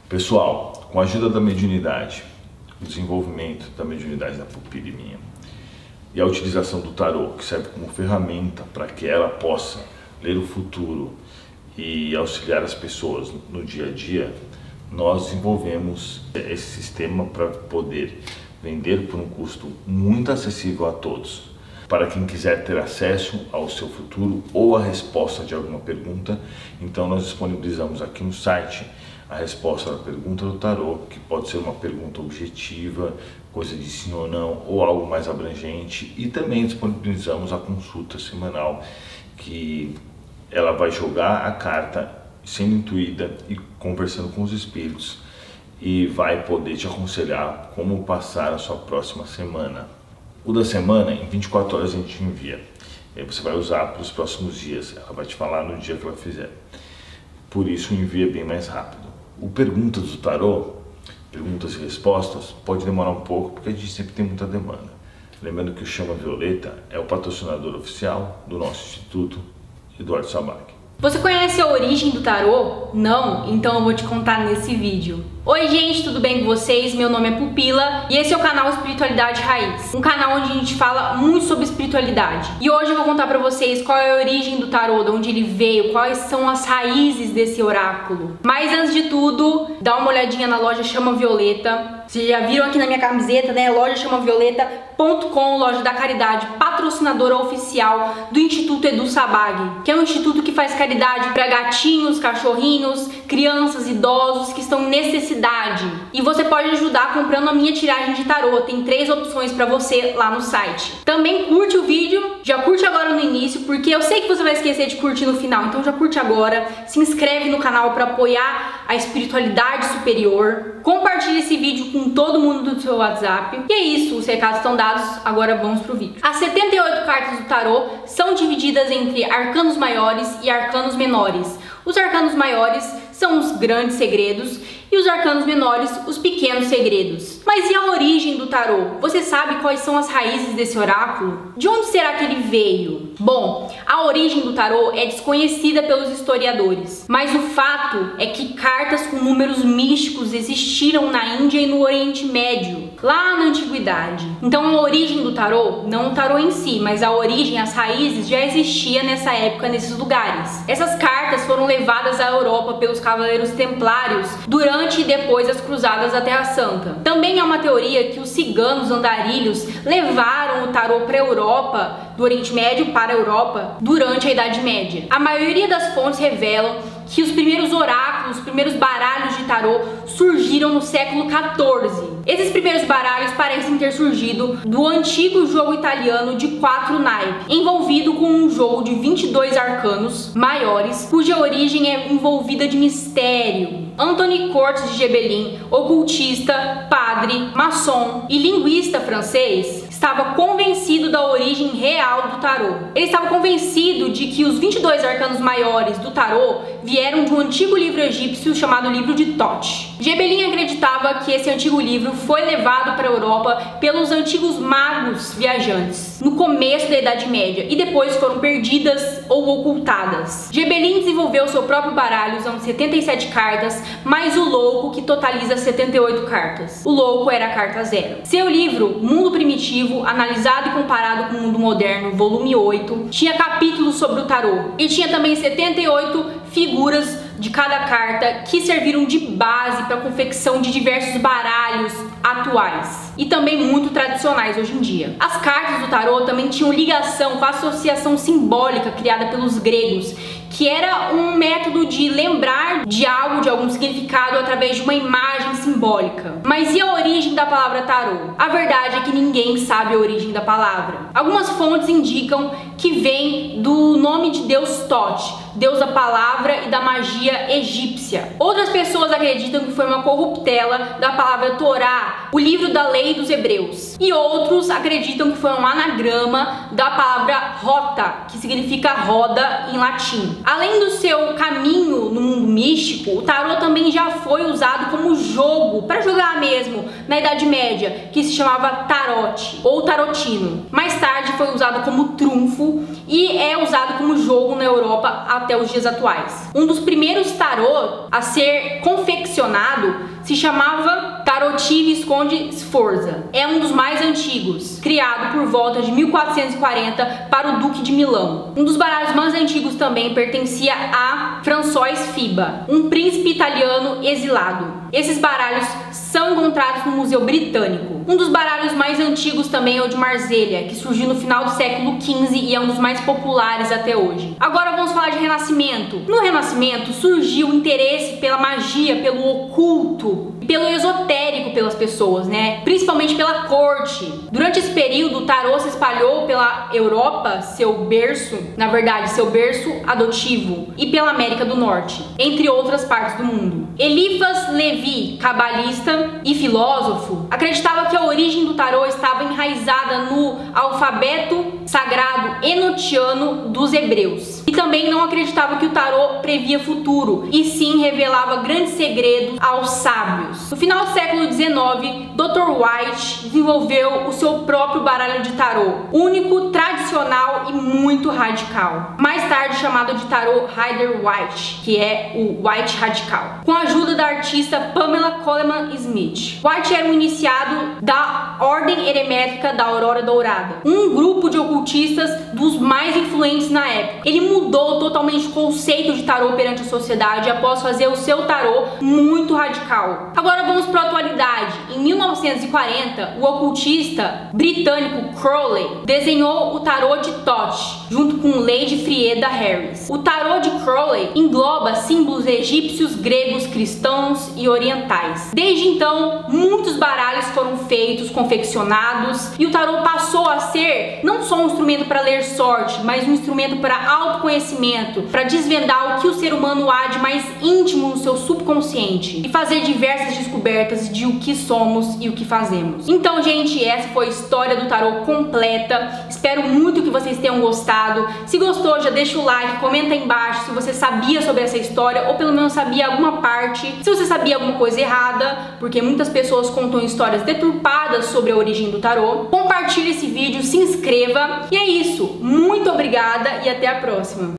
Pessoal, com a ajuda da mediunidade, o desenvolvimento da mediunidade da pupila minha e a utilização do tarô, que serve como ferramenta para que ela possa ler o futuro e auxiliar as pessoas no dia a dia, nós desenvolvemos esse sistema para poder vender por um custo muito acessível a todos. Para quem quiser ter acesso ao seu futuro ou a resposta de alguma pergunta, então nós disponibilizamos aqui no site a resposta da pergunta do tarô, que pode ser uma pergunta objetiva, coisa de sim ou não, ou algo mais abrangente, e também disponibilizamos a consulta semanal, que ela vai jogar a carta sendo intuída e conversando com os espíritos, e vai poder te aconselhar como passar a sua próxima semana. O da semana, em 24 horas a gente envia, e aí você vai usar para os próximos dias, ela vai te falar no dia que ela fizer, por isso o envio é bem mais rápido. O Perguntas do Tarô, perguntas e respostas, pode demorar um pouco porque a gente sempre tem muita demanda. Lembrando que o Chama Violeta é o patrocinador oficial do nosso Instituto Eduardo Sabag. Você conhece a origem do tarô? Não? Então eu vou te contar nesse vídeo. Oi gente, tudo bem com vocês? Meu nome é Pupila e esse é o canal Espiritualidade Raiz, um canal onde a gente fala muito sobre espiritualidade. E hoje eu vou contar pra vocês qual é a origem do tarô, de onde ele veio, quais são as raízes desse oráculo. Mas antes de tudo, dá uma olhadinha na loja Chama Violeta. Vocês já viram aqui na minha camiseta, né? lojachamavioleta.com, loja da caridade, patrocinadora oficial do Instituto Edu Sabag, que é um instituto que faz caridade para gatinhos, cachorrinhos, crianças, idosos que estão em necessidade. E você pode ajudar comprando a minha tiragem de tarô. Tem 3 opções para você lá no site. Também curte o vídeo, já curte agora no início, porque eu sei que você vai esquecer de curtir no final, então já curte agora. Se inscreve no canal para apoiar a espiritualidade superior. Compartilhe esse vídeo com todo mundo do seu WhatsApp. E é isso, os recados estão dados, agora vamos pro vídeo. As 78 cartas do tarô são divididas entre arcanos maiores e arcanos menores. Os arcanos maiores são os grandes segredos e os arcanos menores, os pequenos segredos. Mas e a origem do tarô? Você sabe quais são as raízes desse oráculo? De onde será que ele veio? Bom, a origem do tarô é desconhecida pelos historiadores, mas o fato é que cartas com números místicos existiram na Índia e no Oriente Médio, lá na Antiguidade. Então a origem do tarô, não o tarô em si, mas a origem, as raízes já existia nessa época, nesses lugares. Essas cartas foram levadas à Europa pelos cavaleiros templários durante e depois das cruzadas da Terra Santa. Também há uma teoria que os ciganos andarilhos levaram o tarô para a Europa, do Oriente Médio para a Europa, durante a Idade Média. A maioria das fontes revelam que os primeiros oráculos, os primeiros baralhos de tarô surgiram no século XIV. Esses primeiros baralhos parecem ter surgido do antigo jogo italiano de 4 naipes, envolvido com um jogo de 22 arcanos maiores, cuja origem é envolvida de mistério. Anthony Cortes de Gebelin, ocultista, padre, maçom e linguista francês, estava convencido da origem real do tarô. Ele estava convencido de que os 22 arcanos maiores do tarô vieram de um antigo livro egípcio chamado Livro de Thoth. Gebelin acreditava que esse antigo livro foi levado para a Europa pelos antigos magos viajantes no começo da Idade Média e depois foram perdidas ou ocultadas. Gebelin desenvolveu seu próprio baralho usando 77 cartas, mais o louco, que totaliza 78 cartas. O louco era a carta 0. Seu livro, Mundo Primitivo, analisado e comparado com o mundo moderno, volume 8, tinha capítulos sobre o tarô e tinha também 78 figuras de cada carta que serviram de base para a confecção de diversos baralhos atuais e também muito tradicionais hoje em dia. As cartas do tarô também tinham ligação com a associação simbólica criada pelos gregos, que era um método de lembrar de algo, de algum significado através de uma imagem simbólica. Mas e a origem da palavra tarô? A verdade é que ninguém sabe a origem da palavra. Algumas fontes indicam que vem do nome de Deus Thoth, deus da palavra e da magia egípcia. Outras pessoas acreditam que foi uma corruptela da palavra Torá, o livro da lei dos hebreus. E outros acreditam que foi um anagrama da palavra rota, que significa roda em latim. Além do seu caminho no mundo místico, o tarô também já foi usado como jogo, para jogar mesmo, na Idade Média, que se chamava tarote ou tarotino. Mais tarde foi usado como trunfo e é usado como jogo na Europa atualmente. até os dias atuais. Um dos primeiros tarô a ser confeccionado se chamava Tarot Visconde Sforza. É um dos mais antigos, criado por volta de 1440 para o Duque de Milão. Um dos baralhos mais antigos também pertencia a François Fiba, um príncipe italiano exilado. Esses baralhos são encontrados no Museu Britânico. Um dos baralhos mais antigos também é o de Marsella, que surgiu no final do século XV e é um dos mais populares até hoje. Agora vamos falar de Renascimento. No Renascimento surgiu o interesse pela magia, pelo oculto, pelo esotérico pelas pessoas, né? Principalmente pela corte. Durante esse período, o tarô se espalhou pela Europa, seu berço adotivo, e pela América do Norte, entre outras partes do mundo. Eliphas Levi, cabalista e filósofo, acreditava que a origem do tarô estava enraizada no alfabeto sagrado enotiano dos hebreus. E também não acreditava que o tarô previa futuro, e sim revelava grandes segredos aos sábios. No final do século XIX, Dr. White desenvolveu o seu próprio baralho de tarô, único, tradicional e muito radical. Mais tarde chamado de tarô Rider-Waite, que é o White Radical, com a ajuda da artista Pamela Coleman Smith. White era um iniciado da Ordem Hermética da Aurora Dourada, um grupo de ocultistas dos mais influentes na época. Ele mudou totalmente o conceito de tarô perante a sociedade após fazer o seu tarô muito radical. Agora vamos para a atualidade. Em 1940, o ocultista britânico Crowley desenhou o tarô de Thoth, junto com Lady Frieda Harris. O tarô de Crowley engloba símbolos egípcios, gregos, cristãos e orientais. Desde então, muitos baralhos foram feitos, confeccionados, e o tarô passou a ser não só um instrumento para ler sorte, mas um instrumento para autoconhecimento, para desvendar o que o ser humano há de mais íntimo no seu subconsciente e fazer diversas descobertas de o que somos e o que fazemos. Então, gente, essa foi a história do tarô completa. Espero muito que vocês tenham gostado. Se gostou, já deixa o like, comenta aí embaixo se você sabia sobre essa história ou pelo menos sabia alguma parte, se você sabia alguma coisa errada, porque muitas pessoas contam histórias deturpadas sobre a origem do tarô. Compartilhe esse vídeo, se inscreva e é isso. Muito obrigada e até a próxima.